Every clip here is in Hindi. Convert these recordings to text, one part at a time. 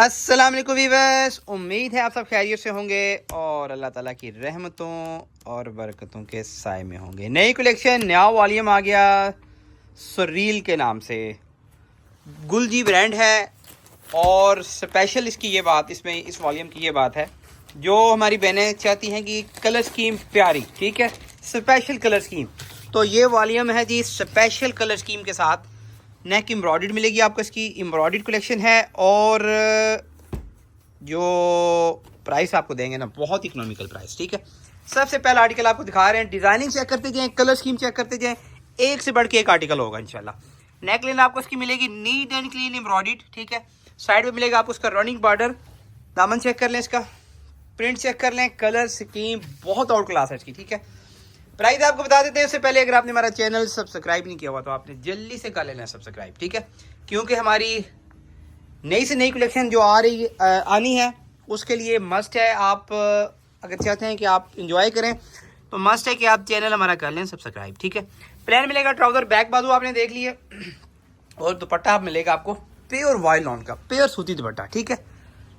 अस्सलाम वालेकुम वीवर्स, उम्मीद है आप सब खैरियत से होंगे और अल्लाह ताला की रहमतों और बरकतों के साए में होंगे। नई कलेक्शन, नया वॉल्यूम आ गया सुरील के नाम से। गुलजी ब्रांड है और स्पेशल इसकी ये बात, इसमें इस वॉल्यूम की ये बात है, जो हमारी बहनें चाहती हैं कि कलर स्कीम प्यारी, ठीक है, स्पेशल कलर स्कीम। तो ये वॉल्यूम है जी स्पेशल कलर स्कीम के साथ। नेक एम्ब्रॉयडर्ड मिलेगी आपको, इसकी एम्ब्रॉयडर्ड कलेक्शन है और जो प्राइस आपको देंगे ना, बहुत इकोनॉमिकल प्राइस, ठीक है। सबसे पहला आर्टिकल आपको दिखा रहे हैं, डिजाइनिंग चेक करते जाएं, कलर स्कीम चेक करते जाएं, एक से बढ़ के एक आर्टिकल होगा इंशाल्लाह। नेकलाइन आपको इसकी मिलेगी नीट एंड क्लीन एम्ब्रॉयडर्ड, ठीक है। साइड में मिलेगा आपको इसका रनिंग बॉर्डर। दामन चेक कर लें, इसका प्रिंट चेक कर लें, कलर स्कीम बहुत आउट क्लास है इसकी, ठीक है। प्राइस आपको बता देते हैं उससे पहले, अगर आपने हमारा चैनल सब्सक्राइब नहीं किया हुआ तो आपने जल्दी से कर लेना सब्सक्राइब, ठीक है। क्योंकि हमारी नई से नई कलेक्शन जो आनी है उसके लिए मस्ट है, आप अगर चाहते हैं कि आप इंजॉय करें तो मस्ट है कि आप चैनल हमारा कर लें सब्सक्राइब, ठीक है। प्लान मिलेगा ट्राउजर, बैक बाजू आपने देख लिए और दुपट्टा आप मिलेगा आपको प्योर वाइल लॉन का, प्योर सूती दुपट्टा, ठीक है।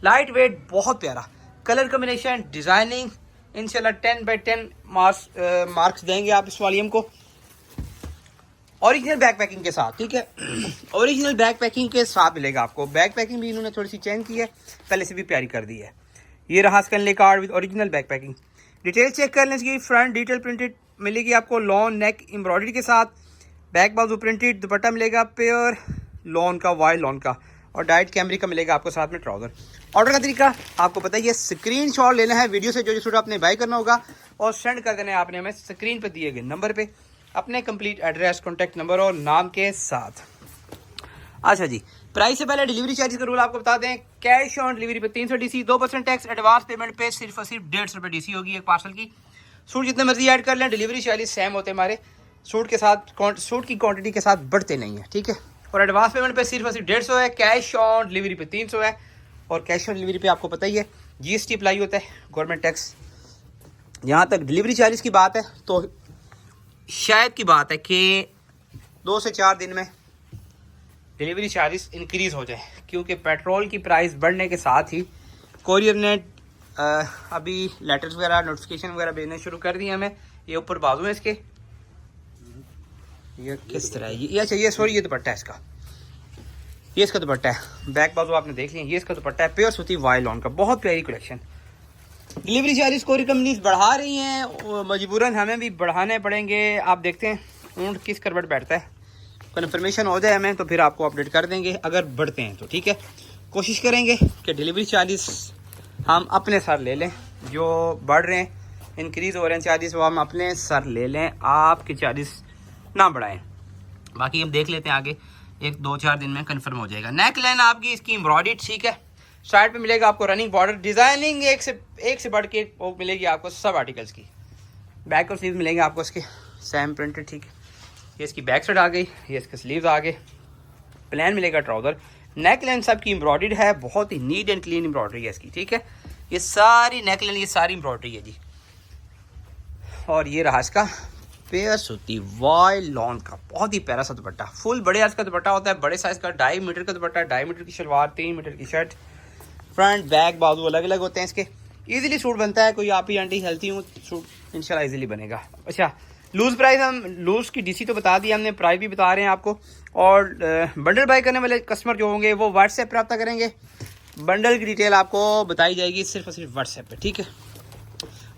लाइट वेट, बहुत प्यारा कलर कॉम्बिनेशन, डिजाइनिंग, इंशाल्लाह 10/10 मार्क्स देंगे आप इस वॉल्यूम को। ओरिजिनल बैक पैकिंग के साथ, ठीक है। ओरिजिनल बैक पैकिंग के साथ मिलेगा आपको। बैक पैकिंग भी इन्होंने थोड़ी सी चेंज की है, पहले से भी प्यारी कर दी है। ये रहा स्कैनले card with original back packing. Detail check कर लें इसकी। फ्रंट डिटेल प्रिंटेड मिलेगी आपको लॉन नेक एम्ब्रॉयडरी के साथ। बैक बाजू प्रिंटेड, दुपट्टा मिलेगा प्योर लॉन का, वाइल लॉन का, और डाइट कैमरिक का मिलेगा आपको साथ में ट्राउजर। ऑर्डर का तरीका आपको पता है, ये स्क्रीनशॉट लेना है वीडियो से, जो सूट आपने बाय करना होगा और सेंड कर देना है आपने हमें स्क्रीन पर दिए गए नंबर पे, अपने कंप्लीट एड्रेस, कॉन्टैक्ट नंबर और नाम के साथ। अच्छा जी, प्राइस से पहले डिलीवरी चार्जेस का रूल आपको बता दें। कैश ऑन डिलीवरी पे 300 डीसी, 2% टैक्स, एडवांस पेमेंट पे सिर्फ और सिर्फ 150 रुपये डीसी होगी एक पार्सल की। सूट जितने मर्जी ऐड कर लें, डिलीवरी चार्जेस सेम होते हैं हमारे सूट के साथ, सूट की क्वांटिटी के साथ बढ़ते नहीं है, ठीक है। और एडवांस पेमेंट पे सिर्फ और सिर्फ 150 है, कैश ऑन डिलीवरी पे 300 है। और कैश ऑन डिलीवरी पे आपको पता ही है जीएसटी अप्लाई होता है, गवर्नमेंट टैक्स। यहाँ तक डिलीवरी चार्जेस की बात है तो शायद की बात है कि 2 से 4 दिन में डिलीवरी चार्जेस इंक्रीज़ हो जाए, क्योंकि पेट्रोल की प्राइस बढ़ने के साथ ही कोरियर ने अभी लेटर्स वगैरह, नोटिफिकेशन वगैरह भेजने शुरू कर दिए हमें। ये ऊपर बाजू है इसके, ये किस तरह है, ये अच्छा, ये सॉरी, ये दुपट्टा है इसका, ये इसका दुपट्टा है। बैक बाजू आपने देख लिया, ये इसका दुपट्टा है प्योर सूती वाइल लॉन का, बहुत प्यारी collection. Delivery charges courier companies बढ़ा रही हैं, मजबूरन हमें भी बढ़ाने पड़ेंगे। आप देखते हैं ऊँट किस करवट बैठता है, कन्फर्मेशन हो जाए हमें तो फिर आपको अपडेट कर देंगे अगर बढ़ते हैं तो, ठीक है। कोशिश करेंगे कि डिलीवरी चार्जेस हम अपने सर ले लें, जो बढ़ रहे हैं, इंक्रीज़ हो रहे हैं चार्जेस, वो हम अपने सर ले लें, आपके चार्जेस ना बढ़ाएं। बाकी हम देख लेते हैं आगे, 1-2-4 दिन में कंफर्म हो जाएगा। नेक लाइन आपकी इसकी एम्ब्रॉयडर्ड, ठीक है। साइड पे मिलेगा आपको रनिंग बॉर्डर, डिजाइनिंग एक से बढ़ के वो मिलेगी आपको सब आर्टिकल्स की। बैक और स्लीव मिलेंगे आपको इसके सेम प्रिंटेड, ठीक है। ये इसकी बैक साइड आ गई, ये इसके स्लीव्स आ गए। प्लान मिलेगा ट्राउजर। नेक लाइन सबकी एम्ब्रॉयडर्ड है, बहुत ही नीट एंड क्लीन एम्ब्रॉयडरी है इसकी, ठीक है। ये सारी नेक लाइन, ये सारी एम्ब्रॉयडरी है जी। और ये रहा इसका पेयर सूती वाइल लॉन का, बहुत ही प्यारा सा दुपट्टा, फुल बड़े साइज का दुपट्टा होता है, बड़े साइज का 2.5 मीटर का दुपट्टा, 2.5 मीटर की शलवार, 3 मीटर की शर्ट, फ्रंट बैक बाजू अलग अलग होते हैं इसके। इजीली सूट बनता है, कोई आप ही आंटी हेल्थी हूँ, सूट इंशाल्लाह इजीली बनेगा। अच्छा, लूज़ प्राइस, हम लूज़ की डीसी तो बता दिया हमने, प्राइस भी बता रहे हैं आपको। और बंडल बाय करने वाले कस्टमर जो होंगे वो व्हाट्सएप पर रब्ता करेंगे, बंडल की डिटेल आपको बताई जाएगी सिर्फ और सिर्फ व्हाट्सएप पर, ठीक है।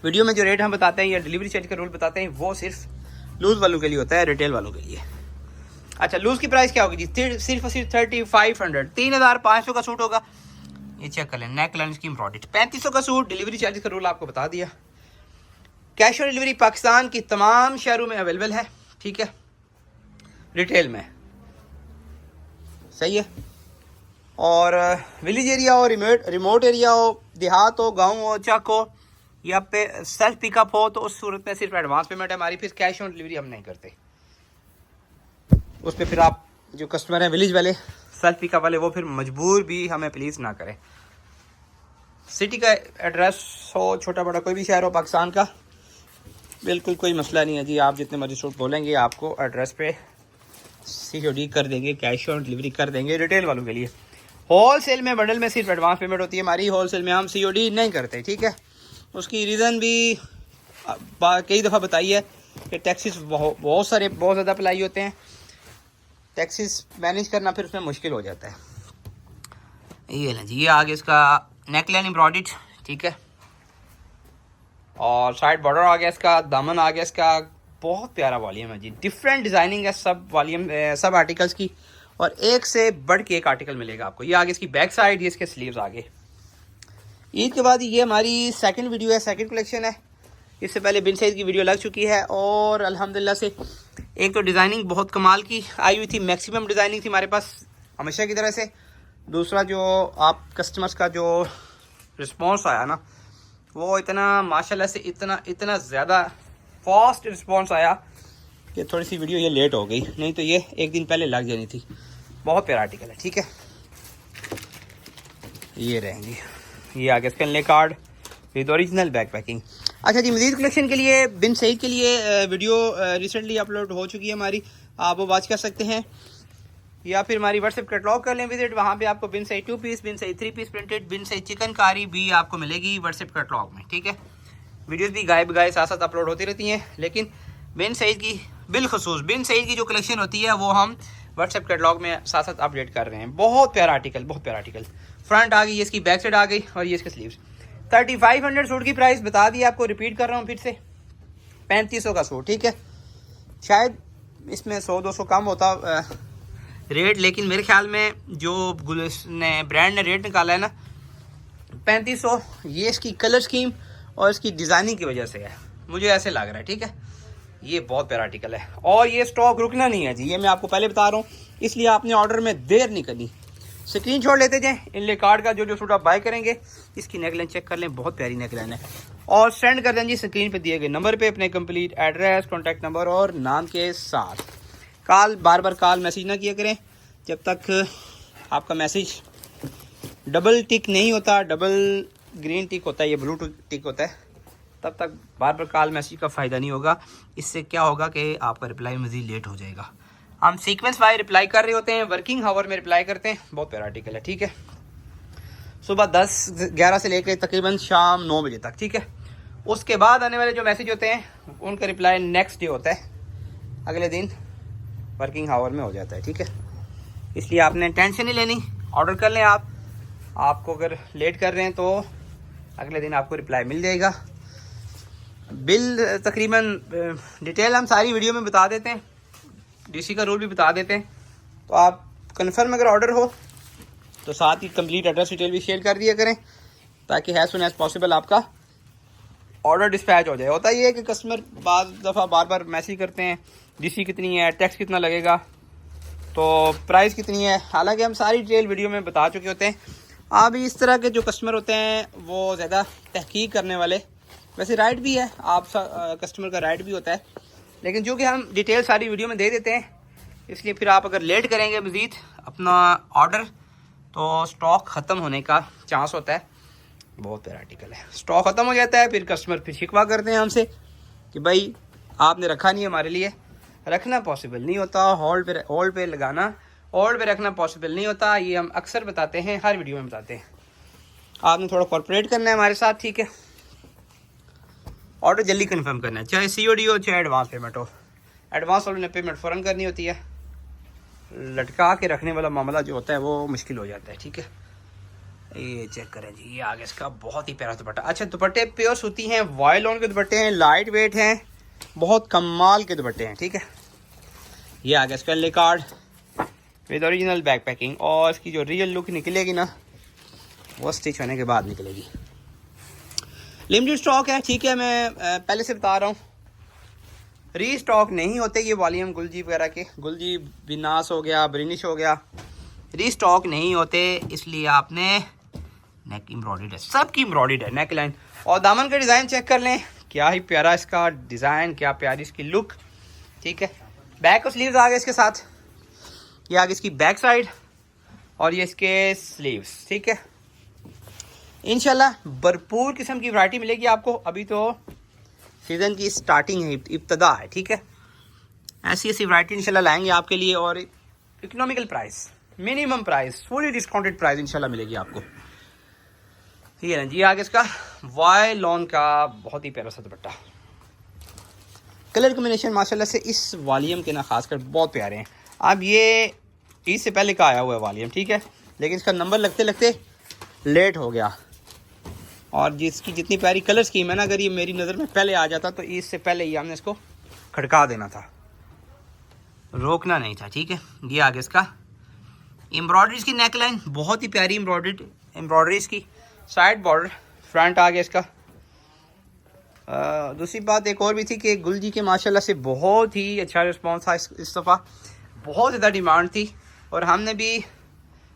वीडियो में जो रेट हम बताते हैं या डिलीवरी चार्ज का रूल बताते हैं वो सिर्फ लूज़ वालों के लिए होता है, रिटेल वालों के लिए। अच्छा, लूज़ की प्राइस क्या होगी जी, सिर्फ और सिर्फ 3500, 3500 का सूट होगा। ये चेक कर लें, नेक लाइन की एम्ब्रॉयडर्ड, 3500 का सूट। डिलीवरी चार्जेस का रूल आपको बता दिया। कैश ऑन डिलीवरी पाकिस्तान की तमाम शहरों में अवेलेबल है, ठीक है, रिटेल में, सही है। और विलेज एरिया हो, रिमोट एरिया हो, देहात हो, गांव हो, चक हो, या पे सेल्फ पिकअप हो, तो उस सूरत में सिर्फ एडवांस पेमेंट है हमारी, फिर कैश ऑन डिलीवरी हम नहीं करते। उस पर फिर आप जो कस्टमर हैं विलेज वाले, सेल्फ पिकअप वाले, वो फिर मजबूर भी हमें प्लीज़ ना करें। सिटी का एड्रेस हो, छोटा बड़ा कोई भी शहर हो पाकिस्तान का, बिल्कुल कोई मसला नहीं है जी। आप जितने मर्जी सूट बोलेंगे आपको एड्रेस पे COD कर देंगे, कैश ऑन डिलीवरी कर देंगे, रिटेल वालों के लिए। होल सेल में बंडल में सिर्फ एडवांस पेमेंट होती है हमारी, होल सेल में हम COD नहीं करते, ठीक है। उसकी रीज़न भी कई दफ़ा बताई है कि टैक्सेस बहुत ज़्यादा अप्लाई होते हैं, टैक्सेस मैनेज करना फिर उसमें मुश्किल हो जाता है। ये ना जी, ये आगे इसका नेक लाइन एम्ब्रॉयडर्ड, ठीक है, और साइड बॉर्डर आ गया इसका, दामन आ गया इसका। बहुत प्यारा वॉल्यूम है जी, डिफरेंट डिज़ाइनिंग है सब वॉल्यूम सब आर्टिकल्स की, और एक से बढ़ के एक आर्टिकल मिलेगा आपको। ये आगे इसकी बैक साइड, ये इसके स्लीव्स आगे। ईद के बाद ये हमारी सेकंड वीडियो है, सेकंड कलेक्शन है। इससे पहले बिन सईद की वीडियो लग चुकी है, और अल्हम्दुलिल्लाह से एक तो डिज़ाइनिंग बहुत कमाल की आई हुई थी, मैक्सिमम डिज़ाइनिंग थी हमारे पास हमेशा की तरह से। दूसरा जो आप कस्टमर्स का जो रिस्पॉन्स आया ना, वो इतना माशाल्लाह से इतना ज़्यादा फास्ट रिस्पॉन्स आया कि थोड़ी सी वीडियो ये लेट हो गई, नहीं तो ये एक दिन पहले लग जानी थी। बहुत प्यारा आर्टिकल है, ठीक है। ये रहेंगी, ये आगे इसका ले card with original back packing. अच्छा जी, मज़ीद कलेक्शन के लिए बिन सईद के लिए वीडियो रिसेंटली अपलोड हो चुकी है हमारी, आप वो वॉच कर सकते हैं, या फिर हमारी व्हाट्सएप कैटलॉग कर लें विजिट। वहाँ पे आपको बिन सईद 2 पीस, बिन सईद 3 पीस प्रिंटेड, बिन सईद चिकनकारी भी आपको मिलेगी व्हाट्सएप कैटलॉग में, ठीक है। वीडियोस भी गायब साथ साथ अपलोड होती रहती हैं, लेकिन बिन सईद की बिलखसूस बिन सईद की जो कलेक्शन होती है वो हम व्हाट्सएप कैटलॉग में साथ साथ अपडेट कर रहे हैं। बहुत प्यारा आर्टिकल, बहुत प्यारा आर्टिकल। फ्रंट आ गई, ये इसकी बैक साइड आ गई, और ये इसके स्लीव्स। 3500 सूट की प्राइस बता दी आपको, रिपीट कर रहा हूँ फिर से, 3500 का सूट, ठीक है। शायद इसमें 100-200 कम होता रेट, लेकिन मेरे ख्याल में जो ब्रांड ने रेट निकाला है ना 3500, ये इसकी कलर स्कीम और इसकी डिज़ाइनिंग की वजह से है, मुझे ऐसे लग रहा है, ठीक है। ये बहुत प्यारा आर्टिकल है, और ये स्टॉक रुकना नहीं है जी, ये मैं आपको पहले बता रहा हूँ, इसलिए आपने ऑर्डर में देर नहीं करनी। स्क्रीनशॉट लेते जाएं इनले कार्ड का, जो सूट आप बाय करेंगे। इसकी नेकलाइन चेक कर लें, बहुत प्यारी नेकलाइन है, और सेंड कर दें जी स्क्रीन पे दिए गए नंबर पे अपने कंप्लीट एड्रेस, कॉन्टैक्ट नंबर और नाम के साथ। बार बार कॉल मैसेज ना किया करें, जब तक आपका मैसेज डबल टिक नहीं होता, डबल ग्रीन टिक होता है, ये ब्लू टिक होता है, तब तक बार बार कॉल मैसेज का फ़ायदा नहीं होगा। इससे क्या होगा कि आपका रिप्लाई मज़ीद लेट हो जाएगा। हम सीक्वेंस वाइज रिप्लाई कर रहे होते हैं, वर्किंग आवर में रिप्लाई करते हैं। बहुत प्यारा आर्टिकल है, ठीक है। सुबह 10-11 से लेकर तकरीबन शाम 9 बजे तक, ठीक है। उसके बाद आने वाले जो मैसेज होते हैं उनका रिप्लाई नेक्स्ट डे होता है, अगले दिन वर्किंग आवर में हो जाता है, ठीक है। इसलिए आपने टेंशन नहीं लेनी, ऑर्डर कर लें आप। आपको अगर लेट कर रहे हैं तो अगले दिन आपको रिप्लाई मिल जाएगा। बिल तकरीबन डिटेल हम सारी वीडियो में बता देते हैं, DC का रूल भी बता देते हैं, तो आप कंफर्म अगर ऑर्डर हो तो साथ ही कंप्लीट एड्रेस डिटेल भी शेयर कर दिया करें, ताकि एज सुन एज पॉसिबल आपका ऑर्डर डिस्पैच हो जाए। होता ये है कि कस्टमर बार बार मैसेज करते हैं DC कितनी है, टैक्स कितना लगेगा, तो प्राइस कितनी है, हालांकि हम सारी डिटेल वीडियो में बता चुके होते हैं। आप इस तरह के जो कस्टमर होते हैं वो ज़्यादा तहकीक करने वाले, वैसे राइट भी है, आप कस्टमर का राइट भी होता है, लेकिन जो कि हम डिटेल सारी वीडियो में दे देते हैं, इसलिए फिर आप अगर लेट करेंगे मज़ीद अपना ऑर्डर तो स्टॉक ख़त्म होने का चांस होता है। बहुत प्यारा आर्टिकल है, स्टॉक ख़त्म हो जाता है, फिर कस्टमर फिर शिकवा करते हैं हमसे कि भाई आपने रखा नहीं, हमारे लिए रखना पॉसिबल नहीं होता, होल्ड पे लगाना, होल्ड पे रखना पॉसिबल नहीं होता। ये हम अक्सर बताते हैं, हर वीडियो में बताते हैं। आपने थोड़ा कॉर्पोरेट करना है हमारे साथ, ठीक है। ऑर्डर जल्दी कंफर्म करना है, चाहे COD हो चाहे एडवांस पेमेंट हो। एडवांस वालों ने पेमेंट फ़ौरन करनी होती है, लटका के रखने वाला मामला जो होता है वो मुश्किल हो जाता है, ठीक है। ये चेक करें जी, ये आगे इसका बहुत ही प्यारा दुपट्टा। अच्छा, दुपट्टे प्योर सूती हैं, वायलॉन के दुपट्टे हैं, लाइट वेट हैं, बहुत कमाल के दुपट्टे हैं, ठीक है। ये आगे इसका ले card with original back packing, और इसकी जो रियल लुक निकलेगी ना वो स्टिच होने के बाद निकलेगी। लिमिटेड स्टॉक है, ठीक है, मैं पहले से बता रहा हूँ, री स्टॉक नहीं होते ये वॉल्यूम गुलजी वगैरह के। गुलजी बिनास हो गया, ब्रिनिश हो गया, री स्टॉक नहीं होते, इसलिए आपने नेक एम्ब्रॉयडर्ड है, सबकी एम्ब्रॉयडर्ड है नेक लाइन। और दामन का डिज़ाइन चेक कर लें, क्या ही प्यारा इसका डिज़ाइन, क्या प्यारी इसकी लुक, ठीक है। बैक और स्लीव्स आ गए इसके साथ, ये आगे इसकी बैक साइड और ये इसके स्लीव्स, ठीक है। इंशाल्लाह भरपूर किस्म की वैरायटी मिलेगी आपको, अभी तो सीज़न की स्टार्टिंग है, इब्तदा है, ठीक है। ऐसी ऐसी वैरायटी इंशाल्लाह लाएंगे आपके लिए, और economical price, minimum price, fully discounted price इंशाल्लाह मिलेगी आपको। ये ना जी आगे इसका वाई लॉन का बहुत ही प्यारा सा दुपट्टा। कलर कॉम्बिनेशन माशाल्लाह से इस वॉल्यूम के ना खासकर बहुत प्यारे हैं। अब ये ईद से पहले का आया हुआ है वॉल्यूम, ठीक है, लेकिन इसका नंबर लगते लगते लेट हो गया। और जिसकी जितनी प्यारी कलर स्कीम है ना, अगर ये मेरी नज़र में पहले आ जाता तो ईद से पहले ही हमने इसको खड़का देना था, रोकना नहीं था, ठीक है। ये आगे इसका एम्ब्रॉयडरीज की नेक लाइन, बहुत ही प्यारी एम्ब्रॉयडरीज की साइड बॉर्डर, फ्रंट आ गया इसका। दूसरी बात एक और भी थी कि गुल जी के माशाल्लाह से बहुत ही अच्छा रिस्पांस था इस दफ़ा, बहुत ज़्यादा डिमांड थी और हमने भी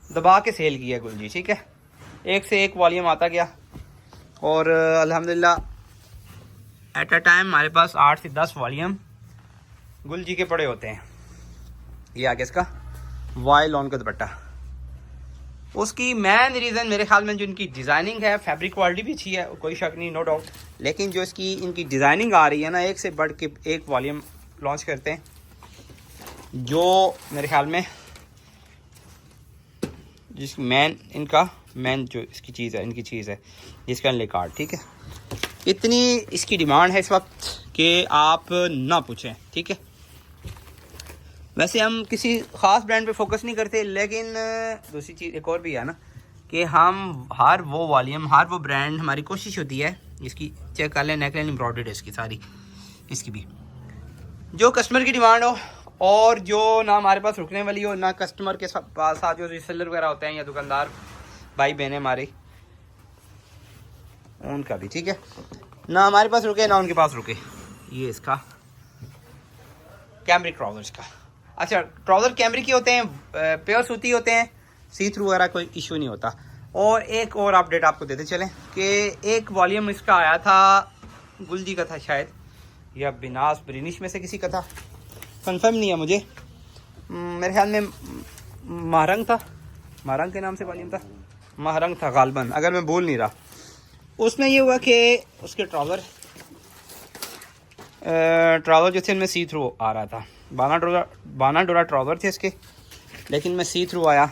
दबा के सेल किया गुल जी, ठीक है। एक से एक वॉल्यूम आता गया और अल्हम्दुलिल्लाह एट अ टाइम हमारे पास 8 से 10 वॉल्यूम गुल जी के पड़े होते हैं। ये आगे इसका वाई लॉन का दुपट्टा। उसकी मेन रीज़न मेरे ख्याल में जो इनकी डिज़ाइनिंग है, फैब्रिक क्वालिटी भी अच्छी है, कोई शक नहीं, नो डाउट, लेकिन जो इसकी इनकी डिज़ाइनिंग आ रही है ना, एक से बढ़ के एक वॉल्यूम लॉन्च करते हैं, जो मेरे ख्याल में जिस मेन जो इसकी चीज़ है, इनकी चीज़ है जिसका ले कार्ड, ठीक है। इतनी इसकी डिमांड है इस वक्त कि आप ना पूछें, ठीक है। वैसे हम किसी ख़ास ब्रांड पे फोकस नहीं करते, लेकिन दूसरी चीज़ एक और भी है ना कि हम हर वो वॉल्यूम, हर वो ब्रांड, हमारी कोशिश होती है, इसकी चेक कर लें, नेकलाइन एम्ब्रॉयडर्ड है इसकी सारी, इसकी भी जो कस्टमर की डिमांड हो और जो ना हमारे पास रुकने वाली हो, ना कस्टमर के साथ जो रीसेलर वगैरह होते हैं या दुकानदार भाई बहनें हमारे, उनका भी, ठीक है, ना हमारे पास रुके ना उनके पास रुके। ये इसका कैमरिक ट्राउज़र्स का, अच्छा ट्राउज़र कैमरिक के होते हैं, प्योर सूती होते हैं, सी थ्रू वगैरह कोई इशू नहीं होता। और एक और अपडेट आपको देते चलें कि एक वॉल्यूम इसका आया था, गुलजी का था शायद, या बिनास ब्रिनिश में से किसी का था, कंफर्म नहीं है मुझे, मेरे ख्याल में महरंग था, महरंग के नाम से वॉल्यूम था, महरंग था गालबन, अगर मैं भूल नहीं रहा। उसमें ये हुआ कि उसके ट्राउज़र जो थे उनमें सी थ्रू आ रहा था, बाना डोरा ट्राउज़र थे इसके, लेकिन मैं सी थ्रू आया।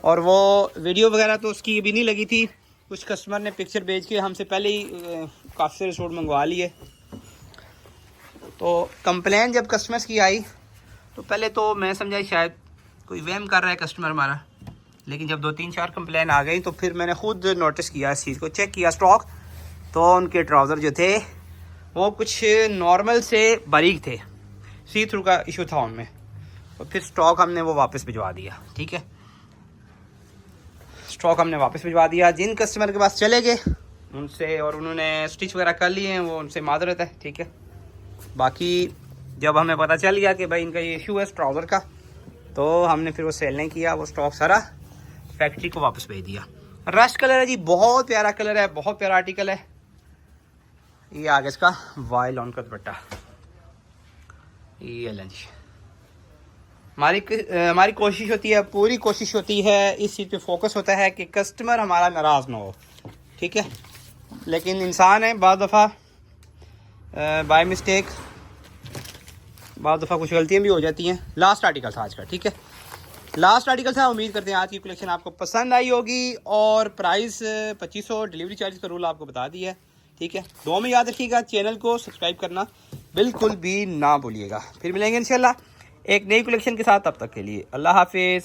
और वो वीडियो वगैरह तो उसकी भी नहीं लगी थी, कुछ कस्टमर ने पिक्चर भेज के हमसे पहले ही काफ़ी सारे सूट मंगवा लिए। तो कंप्लेन जब कस्टमर्स की आई तो पहले तो मैं समझा शायद कोई वहम कर रहा है कस्टमर हमारा, लेकिन जब 2-3-4 कंप्लेन आ गई तो फिर मैंने खुद नोटिस किया इस चीज़ को, चेक किया स्टॉक, तो उनके ट्राउज़र जो थे वो कुछ नॉर्मल से बारीक थे, सी थ्रू का इशू था उनमें, तो फिर स्टॉक हमने वो वापस भिजवा दिया, ठीक है, स्टॉक हमने वापस भिजवा दिया। जिन कस्टमर के पास चले गए उनसे और उन्होंने स्टिच वगैरह कर लिए हैं, वो उनसे माजरत है, ठीक है। बाकी जब हमें पता चल गया कि भाई इनका ये इशू है ट्राउज़र का, तो हमने फिर वो सेल नहीं किया, वो स्टॉक सारा फैक्ट्री को वापस भेज दिया। रश कलर है जी, बहुत प्यारा कलर है, बहुत प्यारा आर्टिकल है। ये आगे इसका वाई लॉन का दुपट्टा, ये लें जी। हमारी कोशिश होती है, पूरी कोशिश होती है, इस चीज़ पे फोकस होता है कि कस्टमर हमारा नाराज़ ना हो, ठीक है। लेकिन इंसान है, बाद दफ़ा बाय मिस्टेक, बाद दफ़ा कुछ गलतियाँ भी हो जाती हैं। लास्ट आर्टिकल था आज का, ठीक है, लास्ट आर्टिकल था। उम्मीद करते हैं आज की कलेक्शन आपको पसंद आई होगी और प्राइस 2500, डिलीवरी चार्ज का रूल आपको बता दिया है, ठीक है। दुआ में याद रखिएगा, चैनल को सब्सक्राइब करना बिल्कुल भी ना भूलिएगा। फिर मिलेंगे इंशाल्लाह एक नई कलेक्शन के साथ, तब तक के लिए अल्लाह हाफिज़।